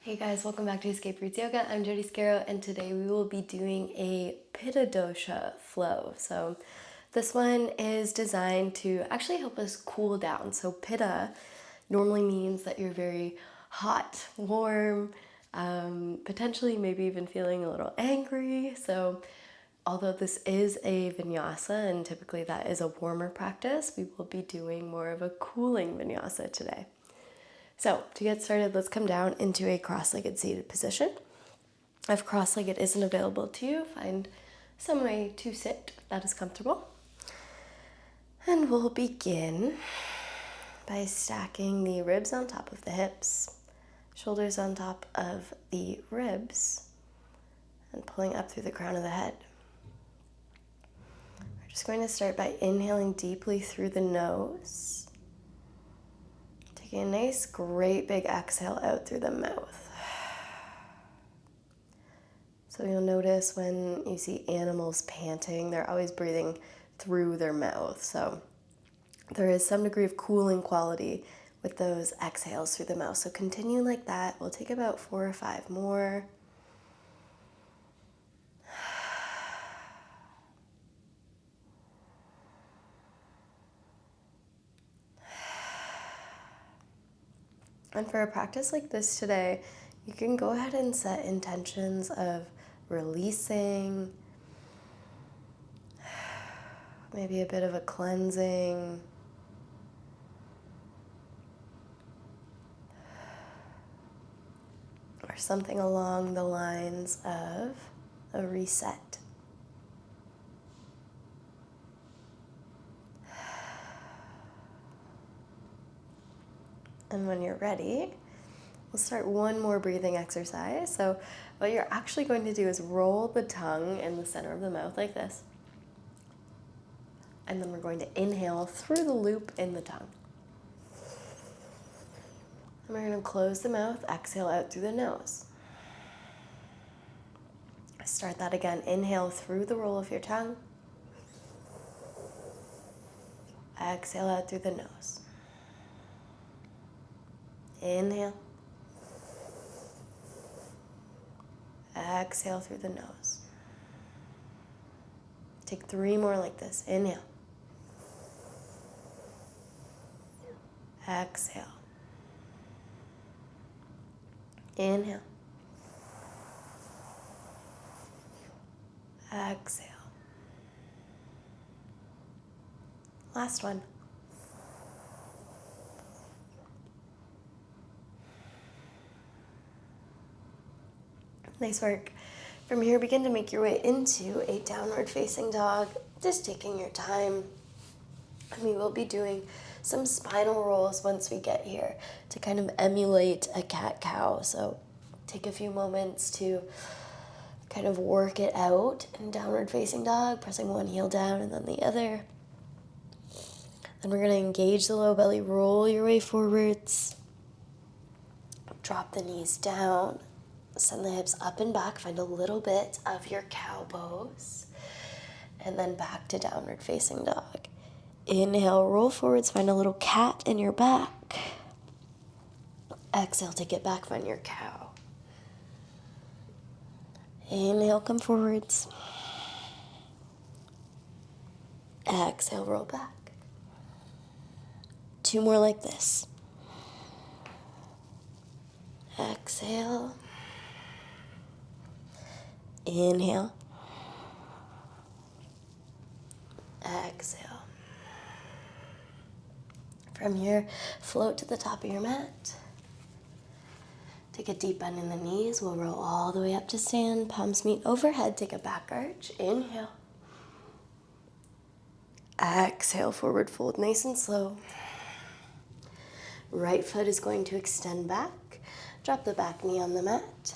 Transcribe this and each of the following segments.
Hey guys, welcome back to Escape Roots Yoga. I'm Jody Scarrow, and today we will be doing a Pitta Dosha flow. So this one is designed to actually help us cool down. So Pitta normally means that you're very hot, warm, potentially maybe even feeling a little angry. So although this is a Vinyasa, and typically that is a warmer practice, we will be doing more of a cooling Vinyasa today. So to get started, let's come down into a cross-legged seated position. If cross-legged isn't available to you, find some way to sit that is comfortable. And we'll begin by stacking the ribs on top of the hips, shoulders on top of the ribs, and pulling up through the crown of the head. We're just going to start by inhaling deeply through the nose. Taking a nice, great big exhale out through the mouth. So you'll notice when you see animals panting, they're always breathing through their mouth. So there is some degree of cooling quality with those exhales through the mouth. So continue like that. We'll take about 4 or 5 more. And for a practice like this today, you can go ahead and set intentions of releasing, maybe a bit of a cleansing, or something along the lines of a reset. And when you're ready, we'll start one more breathing exercise. So what you're actually going to do is roll the tongue in the center of the mouth like this. And then we're going to inhale through the loop in the tongue. And we're going to close the mouth, exhale out through the nose. Start that again. Inhale through the roll of your tongue. Exhale out through the nose. Inhale. Exhale through the nose. Take 3 more like this. Inhale. Exhale. Inhale. Exhale. Last one. Nice work. From here, begin to make your way into a downward facing dog, just taking your time. And we will be doing some spinal rolls once we get here to kind of emulate a cat-cow. So take a few moments to kind of work it out in downward facing dog, pressing one heel down and then the other. Then we're going to engage the low belly, roll your way forwards. Drop the knees down. Send the hips up and back. Find a little bit of your cow pose. And then back to downward facing dog. Inhale, roll forwards. Find a little cat in your back. Exhale, take it back. Find your cow. Inhale, come forwards. Exhale, roll back. 2 more like this. Exhale. Inhale. Exhale. From here, float to the top of your mat. Take a deep bend in the knees. We'll roll all the way up to stand. Palms meet overhead. Take a back arch. Inhale. Exhale, forward fold, nice and slow. Right foot is going to extend back. Drop the back knee on the mat.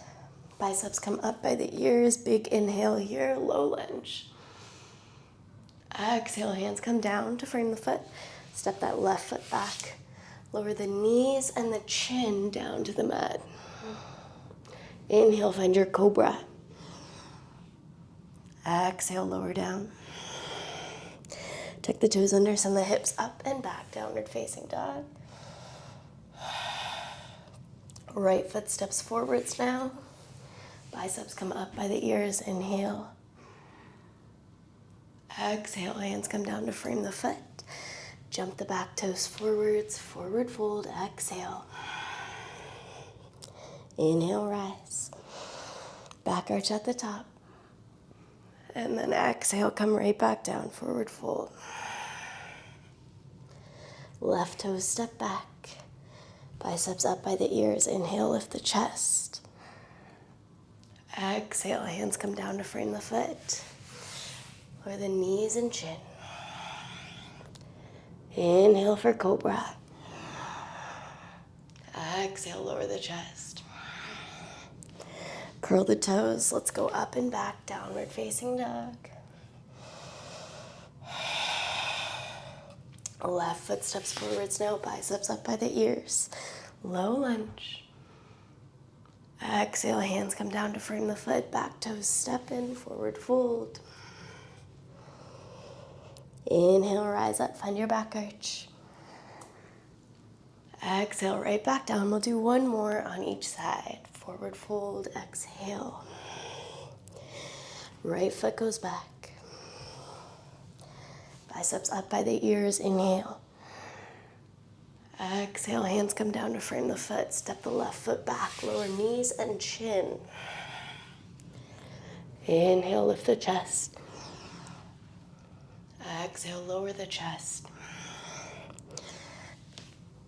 Biceps come up by the ears. Big inhale here, low lunge. Exhale, hands come down to frame the foot. Step that left foot back. Lower the knees and the chin down to the mat. Inhale, find your cobra. Exhale, lower down. Tuck the toes under, send the hips up and back, downward facing dog. Right foot steps forwards now. Biceps come up by the ears. Inhale. Exhale, hands come down to frame the foot. Jump the back toes forwards, forward fold, exhale. Inhale, rise. Back arch at the top. And then exhale, come right back down, forward fold. Left toes step back. Biceps up by the ears. Inhale, lift the chest. Exhale, hands come down to frame the foot. Lower the knees and chin. Inhale for cobra. Exhale, lower the chest. Curl the toes. Let's go up and back, downward facing dog. Left foot steps forwards now, biceps up by the ears. Low lunge. Exhale, hands come down to frame the foot, back toes step in, forward fold. Inhale, rise up, find your back arch. Exhale, right back down. We'll do one more on each side. Forward fold, exhale. Right foot goes back. Biceps up by the ears, inhale. Exhale, hands come down to frame the foot. Step the left foot back, lower knees and chin. Inhale, lift the chest. Exhale, lower the chest.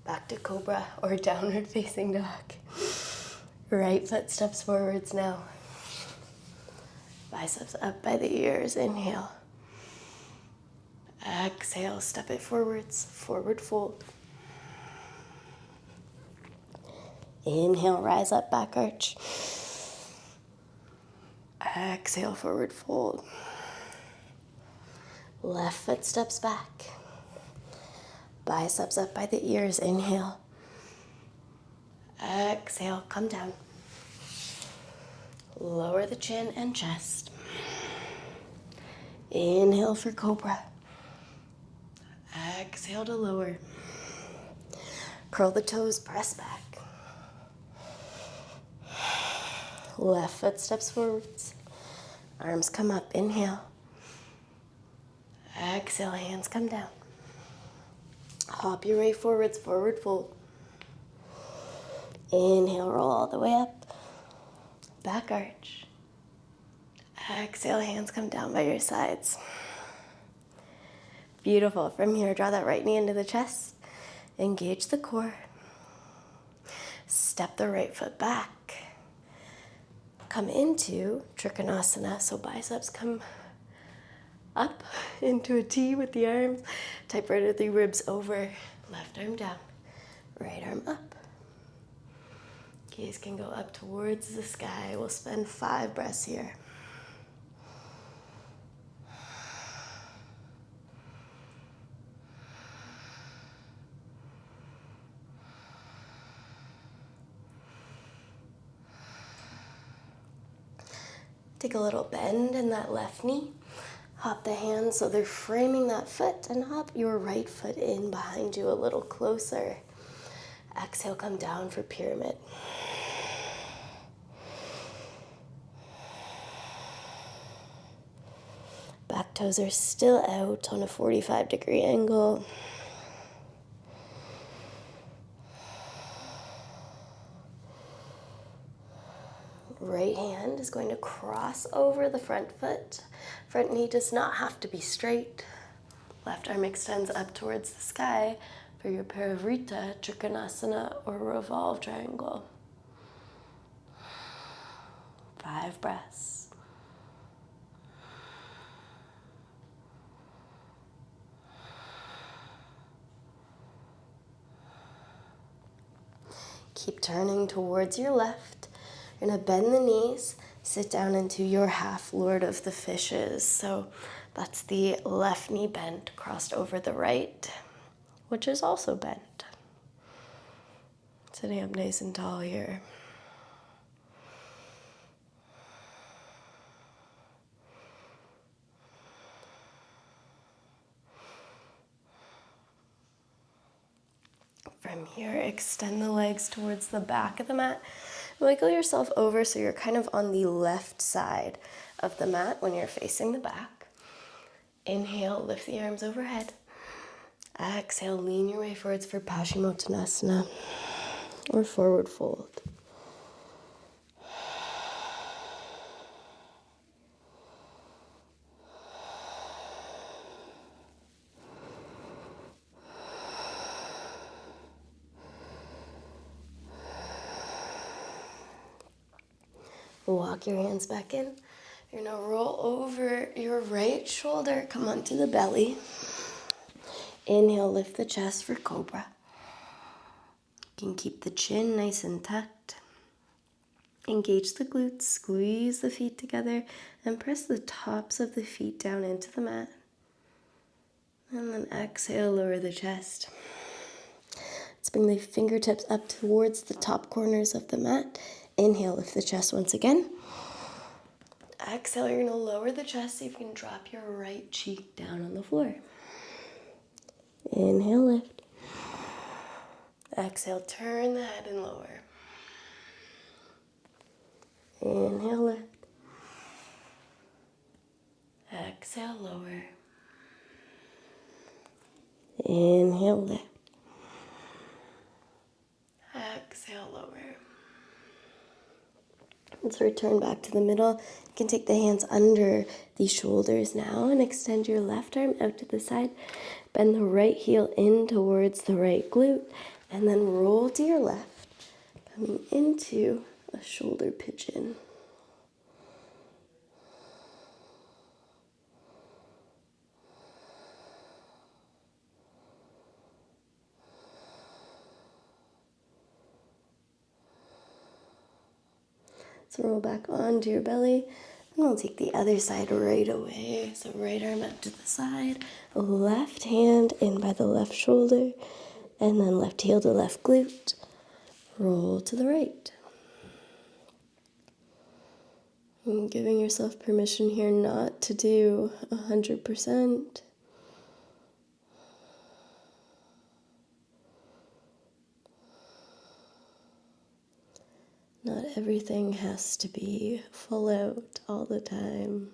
Back to cobra or downward facing dog. Right foot steps forwards now. Biceps up by the ears, inhale. Exhale, step it forwards, forward fold. Inhale, rise up, back arch. Exhale, forward fold. Left foot steps back. Biceps up by the ears, inhale. Exhale, come down. Lower the chin and chest. Inhale for cobra. Exhale to lower. Curl the toes, press back. Left foot steps forwards. Arms come up, inhale. Exhale, hands come down. Hop your way forwards, forward fold. Inhale, roll all the way up. Back arch. Exhale, hands come down by your sides. Beautiful. From here, draw that right knee into the chest. Engage the core. Step the right foot back. Come into Trikonasana, so biceps come up into a T with the arms. Type right of the ribs over. Left arm down. Right arm up. Gaze can go up towards the sky. We'll spend 5 breaths here. Take a little bend in that left knee. Hop the hands so they're framing that foot, and hop your right foot in behind you a little closer. Exhale, come down for pyramid. Back toes are still out on a 45-degree angle. Right hand is going to cross over the front foot. Front knee does not have to be straight. Left arm extends up towards the sky for your Parivrtta, Trikonasana, or revolved triangle. 5 breaths. Keep turning towards your left. You're going to bend the knees, sit down into your half Lord of the Fishes. So that's the left knee bent, crossed over the right, which is also bent. Sitting up nice and tall here. From From here, extend the legs towards the back of the mat. Wiggle yourself over so you're kind of on the left side of the mat when you're facing the back. Inhale, lift the arms overhead. Exhale, lean your way forwards for Paschimottanasana or forward fold. Walk your hands back in. You're going to roll over your right shoulder, come onto the belly. Inhale, lift the chest for cobra. You can keep the chin nice and tucked. Engage the glutes, squeeze the feet together, and press the tops of the feet down into the mat. And then exhale, lower the chest. Let's bring the fingertips up towards the top corners of the mat. Inhale, lift the chest once again. Exhale, you're going to lower the chest so you can drop your right cheek down on the floor. Inhale, lift. Exhale, turn the head and lower. Inhale, lift. Exhale, lower. Inhale, lift. Exhale, lower. Let's return back to the middle. You can take the hands under the shoulders now and extend your left arm out to the side. Bend the right heel in towards the right glute and then roll to your left, coming into a shoulder pigeon. So roll back onto your belly, and we'll take the other side right away. So right arm out to the side, left hand in by the left shoulder, and then left heel to left glute. Roll to the right. And giving yourself permission here not to do 100%. Not everything has to be full out all the time.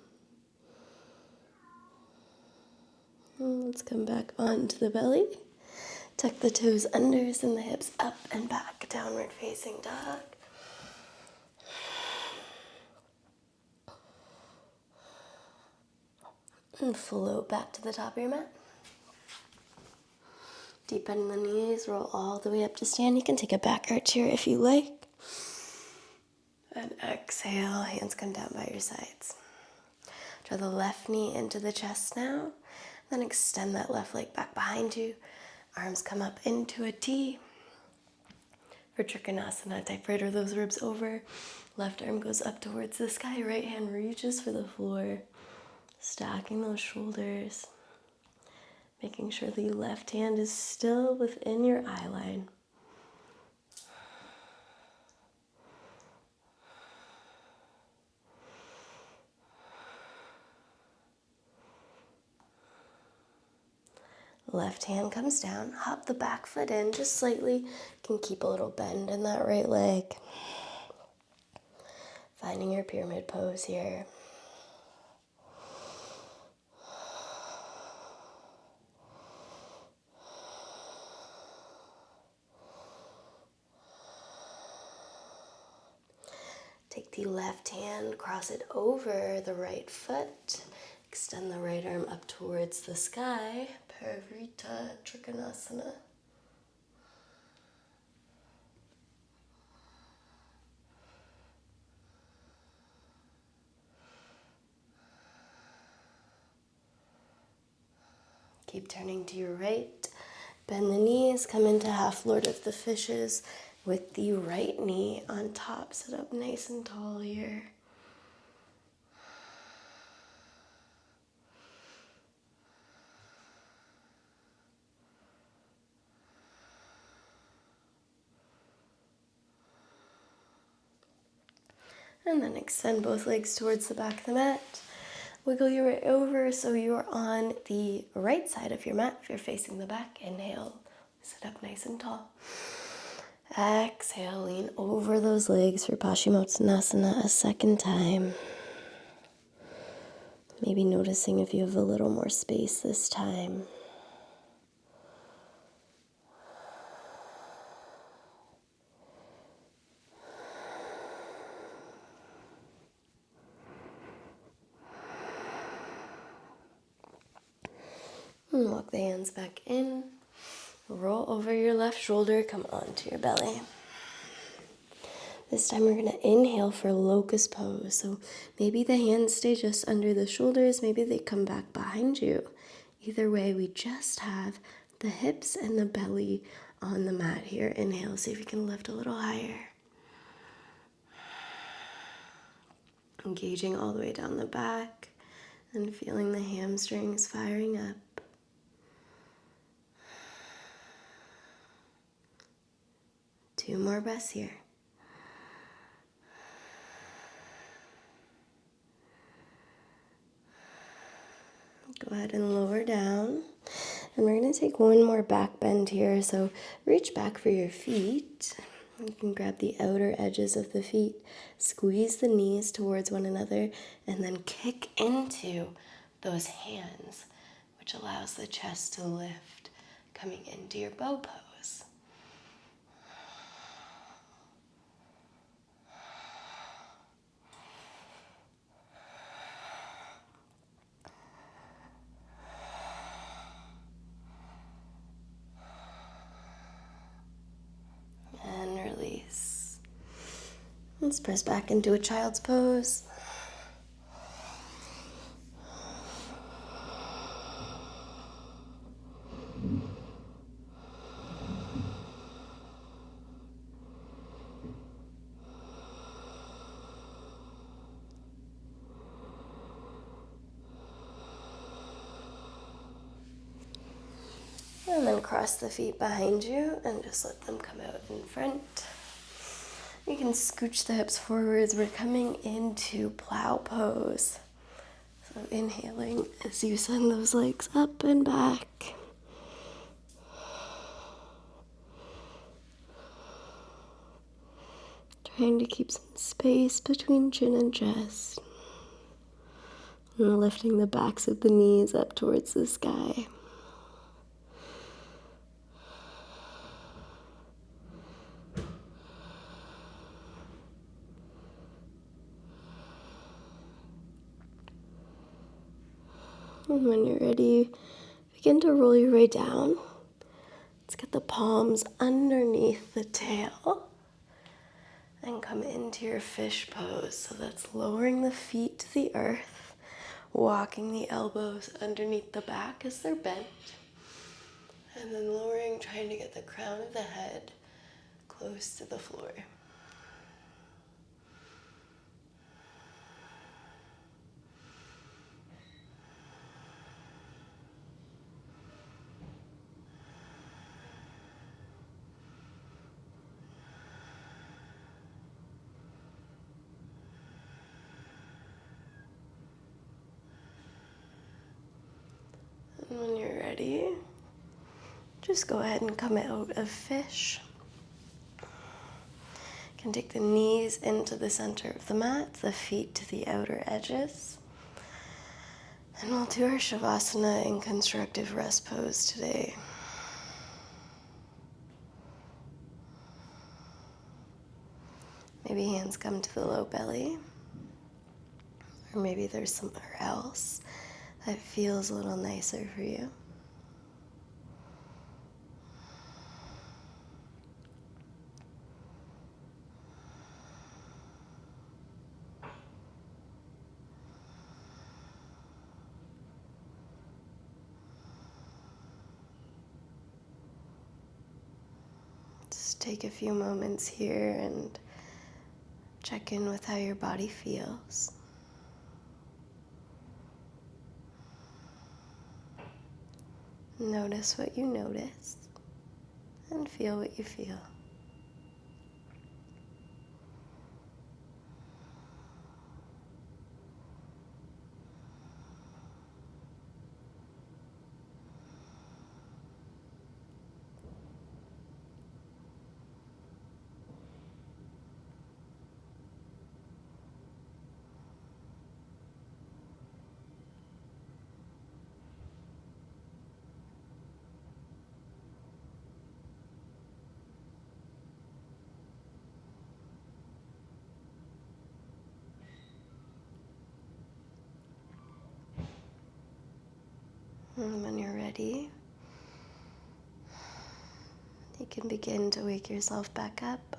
And let's come back onto the belly. Tuck the toes under, send the hips up and back, downward facing dog. And float back to the top of your mat. Deep bend in the knees, roll all the way up to stand. You can take a back arch here if you like. And exhale, hands come down by your sides. Draw the left knee into the chest now. Then extend that left leg back behind you. Arms come up into a T. For Trikonasana, type right or those ribs over. Left arm goes up towards the sky. Right hand reaches for the floor. Stacking those shoulders. Making sure the left hand is still within your eye line. Left hand comes down, hop the back foot in just slightly. You can keep a little bend in that right leg. Finding your pyramid pose here. Take the left hand, cross it over the right foot. Extend the right arm up towards the sky. Parivrtta Trikonasana. Keep turning to your right. Bend the knees, come into half Lord of the Fishes with the right knee on top. Sit up nice and tall here. And then extend both legs towards the back of the mat. Wiggle your way over so you're on the right side of your mat. If you're facing the back, inhale, Sit up nice and tall. Exhale, lean over those legs for Paschimottanasana a second time. Maybe noticing if you have a little more space this time. And walk the hands back in. Roll over your left shoulder, come onto your belly. This time we're going to inhale for locust pose. So maybe the hands stay just under the shoulders, maybe they come back behind you. Either way, we just have the hips and the belly on the mat here. Inhale, see if you can lift a little higher. Engaging all the way down the back and feeling the hamstrings firing up. Two more breaths here. Go ahead and lower down. And we're going to take one more back bend here. So reach back for your feet. You can grab the outer edges of the feet, squeeze the knees towards one another, and then kick into those hands, which allows the chest to lift, coming into your bow pose. And release. Let's press back into a child's pose. And then cross the feet behind you and just let them come out in front. You can scooch the hips forwards. We're coming into plow pose. So inhaling as you send those legs up and back. Trying to keep some space between chin and chest. And lifting the backs of the knees up towards the sky. And when you're ready, begin to roll your way down. Let's get the palms underneath the tail. And come into your fish pose. So that's lowering the feet to the earth, walking the elbows underneath the back as they're bent. And then lowering, trying to get the crown of the head close to the floor. And when you're ready, just go ahead and come out of fish. You can take the knees into the center of the mat, the feet to the outer edges. And we'll do our Shavasana in constructive rest pose today. Maybe hands come to the low belly. Or maybe there's somewhere else that feels a little nicer for you. Just take a few moments here and check in with how your body feels. Notice what you notice and feel what you feel. And when you're ready, you can begin to wake yourself back up,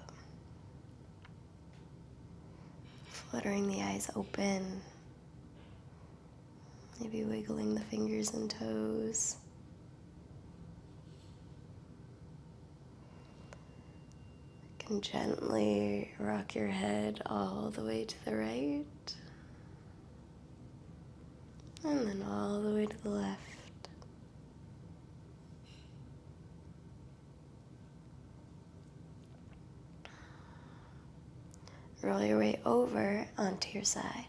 fluttering the eyes open, maybe wiggling the fingers and toes. You can gently rock your head all the way to the right, and then all the way to the left. Roll your way over onto your side.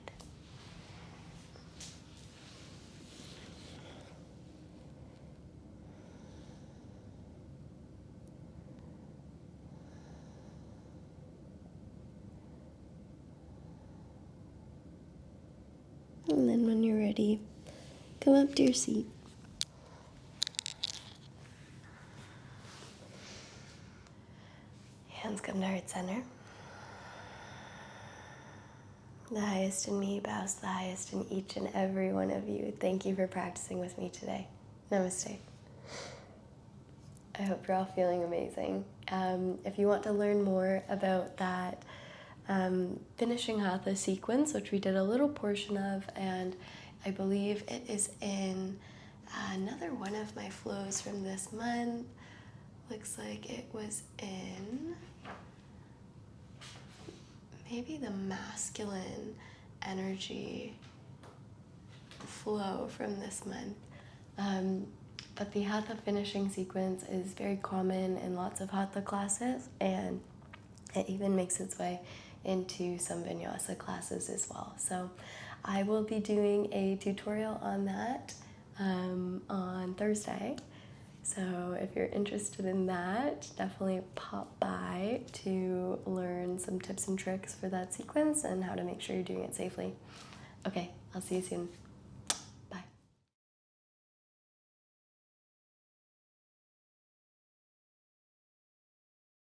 And then when you're ready, come up to your seat. Hands come to heart center. The highest in me bows to the highest in each and every one of you. Thank you for practicing with me today. Namaste. I hope you're all feeling amazing. If you want to learn more about that finishing hatha sequence, which we did a little portion of, and I believe it is in another one of my flows from this month. Looks like it was in maybe the masculine energy flow from this month. But the hatha finishing sequence is very common in lots of hatha classes, and it even makes its way into some vinyasa classes as well. So I will be doing a tutorial on that on Thursday. So if you're interested in that, definitely pop by to learn some tips and tricks for that sequence and how to make sure you're doing it safely. Okay, I'll see you soon.